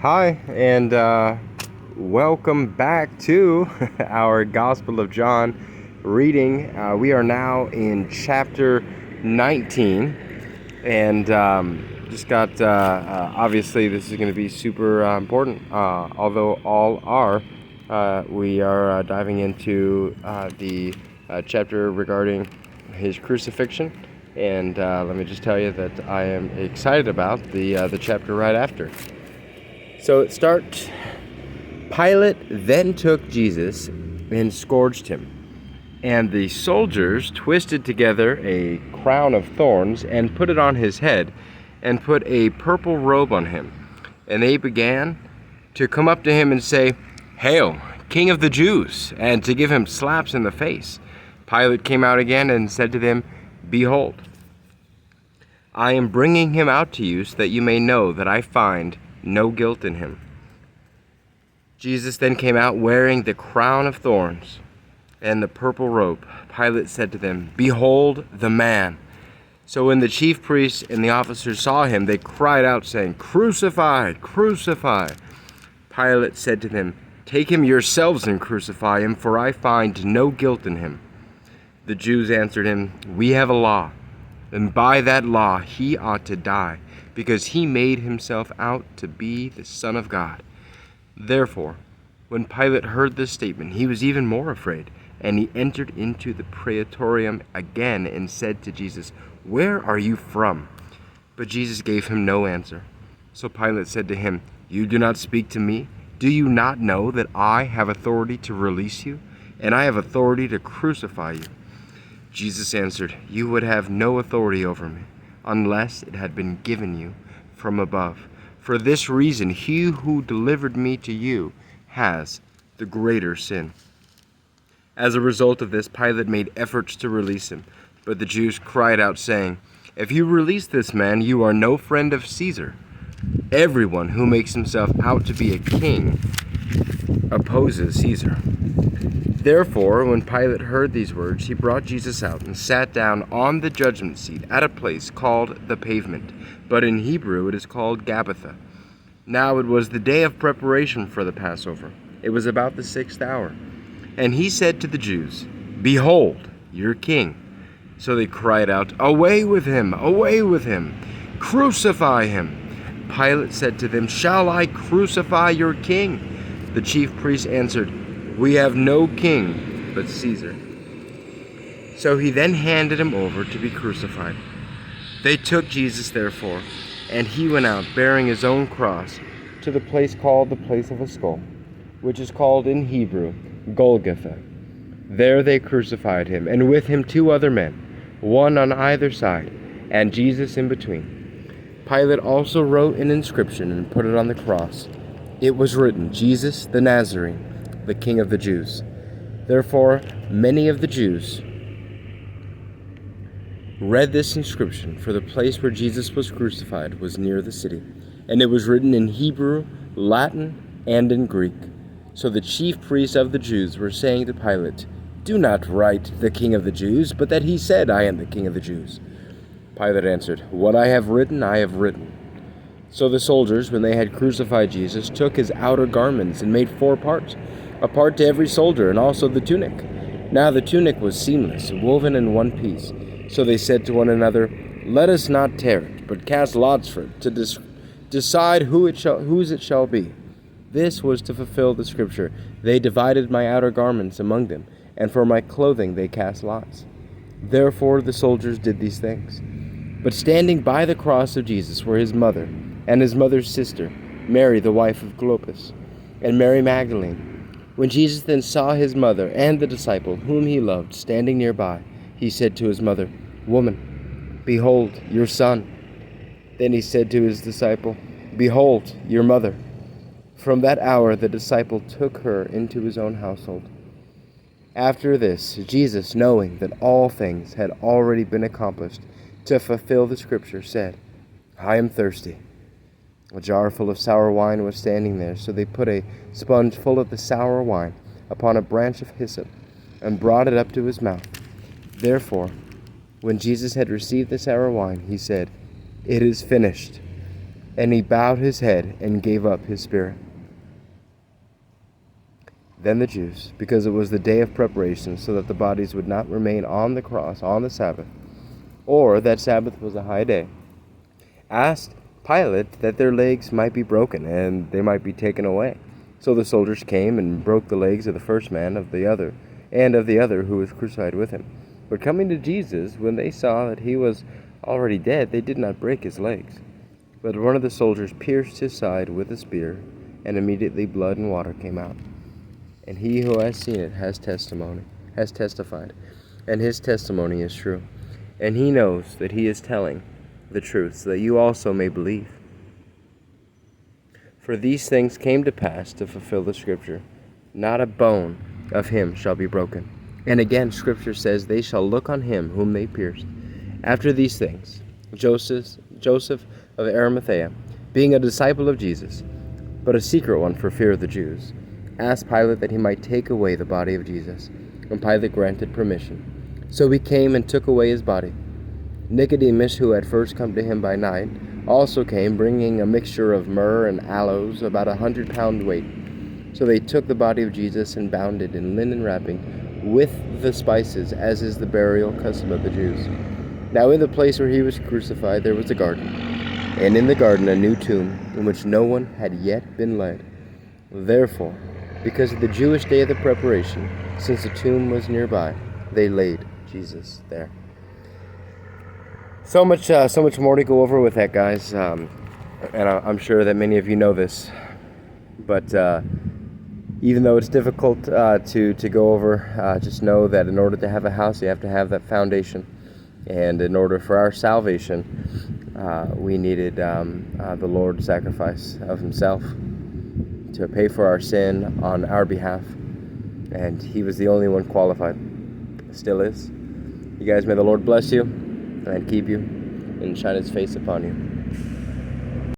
Hi, and welcome back to our Gospel of John reading. We are now in chapter 19, and just got obviously this is going to be super important, although all are. We are diving into the chapter regarding his crucifixion, and let me just tell you that I am excited about the chapter right after. So it starts, Pilate then took Jesus and scourged him, and the soldiers twisted together a crown of thorns and put it on his head, and put a purple robe on him. And they began to come up to him and say, "Hail, King of the Jews," and to give him slaps in the face. Pilate came out again and said to them, "Behold, I am bringing him out to you so that you may know that I find no guilt in him." Jesus then came out wearing the crown of thorns and the purple robe. Pilate said to them, "Behold the man." So when the chief priests and the officers saw him, they cried out, saying, "Crucify, crucify." Pilate said to them, "Take him yourselves and crucify him, for I find no guilt in him." The Jews answered him, "We have a law, and by that law he ought to die, because he made himself out to be the Son of God." Therefore, when Pilate heard this statement, he was even more afraid, and he entered into the praetorium again and said to Jesus, "Where are you from?" But Jesus gave him no answer. So Pilate said to him, "You do not speak to me? Do you not know that I have authority to release you, and I have authority to crucify you?" Jesus answered, "You would have no authority over me, unless it had been given you from above. For this reason, he who delivered me to you has the greater sin." As a result of this, Pilate made efforts to release him, but the Jews cried out, saying, "If you release this man, you are no friend of Caesar. Everyone who makes himself out to be a king opposes Caesar." Therefore, when Pilate heard these words, he brought Jesus out and sat down on the judgment seat at a place called the Pavement, but in Hebrew it is called Gabbatha. Now it was the day of preparation for the Passover. It was about the 6th hour. And he said to the Jews, "Behold, your king." So they cried out, "Away with him! Away with him! Crucify him!" Pilate said to them, "Shall I crucify your king?" The chief priests answered, "We have no king but Caesar." So he then handed him over to be crucified. They took Jesus, therefore, and he went out bearing his own cross to the place called the Place of a Skull, which is called in Hebrew Golgotha. There they crucified him, and with him 2 other men, one on either side, and Jesus in between. Pilate also wrote an inscription and put it on the cross. It was written, "Jesus the Nazarene, the King of the Jews." Therefore, many of the Jews read this inscription, for the place where Jesus was crucified was near the city, and it was written in Hebrew, Latin, and in Greek. So the chief priests of the Jews were saying to Pilate, "Do not write the King of the Jews, but that he said, 'I am the King of the Jews.'" Pilate answered, "What I have written, I have written." So the soldiers, when they had crucified Jesus, took his outer garments and made 4 parts, a part to every soldier, and also the tunic. Now the tunic was seamless, woven in one piece. So they said to one another, "Let us not tear it, but cast lots for it, to decide whose it shall be." This was to fulfill the scripture, "They divided my outer garments among them, and for my clothing they cast lots." Therefore the soldiers did these things. But standing by the cross of Jesus were his mother, and his mother's sister, Mary the wife of Clopas, and Mary Magdalene. When Jesus then saw his mother and the disciple whom he loved standing nearby, he said to his mother, "Woman, behold your son." Then he said to his disciple, "Behold your mother." From that hour the disciple took her into his own household. After this, Jesus, knowing that all things had already been accomplished to fulfill the scripture, said, "I am thirsty." A jar full of sour wine was standing there, so they put a sponge full of the sour wine upon a branch of hyssop and brought it up to his mouth. Therefore, when Jesus had received the sour wine, he said, "It is finished." And he bowed his head and gave up his spirit. Then the Jews, because it was the day of preparation, so that the bodies would not remain on the cross on the Sabbath, or that Sabbath was a high day, asked Pilate that their legs might be broken and they might be taken away. So the soldiers came and broke the legs of the first man of the other, and of the other who was crucified with him. But coming to Jesus, when they saw that he was already dead, they did not break his legs. But one of the soldiers pierced his side with a spear, and immediately blood and water came out. And he who has seen it has testified, and his testimony is true. And he knows that he is telling the truth, so that you also may believe. For these things came to pass to fulfill the Scripture. Not a bone of him shall be broken. And again, Scripture says, they shall look on him whom they pierced. After these things, Joseph of Arimathea, being a disciple of Jesus, but a secret one for fear of the Jews, asked Pilate that he might take away the body of Jesus. And Pilate granted permission. So he came and took away his body. Nicodemus, who had first come to him by night, also came, bringing a mixture of myrrh and aloes, about 100-pound weight. So they took the body of Jesus and bound it in linen wrapping with the spices, as is the burial custom of the Jews. Now in the place where he was crucified there was a garden, and in the garden a new tomb, in which no one had yet been laid. Therefore, because of the Jewish day of the preparation, since the tomb was nearby, they laid Jesus there. So much more to go over with that, guys. And I'm sure that many of you know this, but even though it's difficult to go over, just know that in order to have a house, you have to have that foundation. And in order for our salvation, we needed the Lord's sacrifice of himself to pay for our sin on our behalf. And he was the only one qualified. Still is. You guys, may the Lord bless you and keep you and shine his face upon you.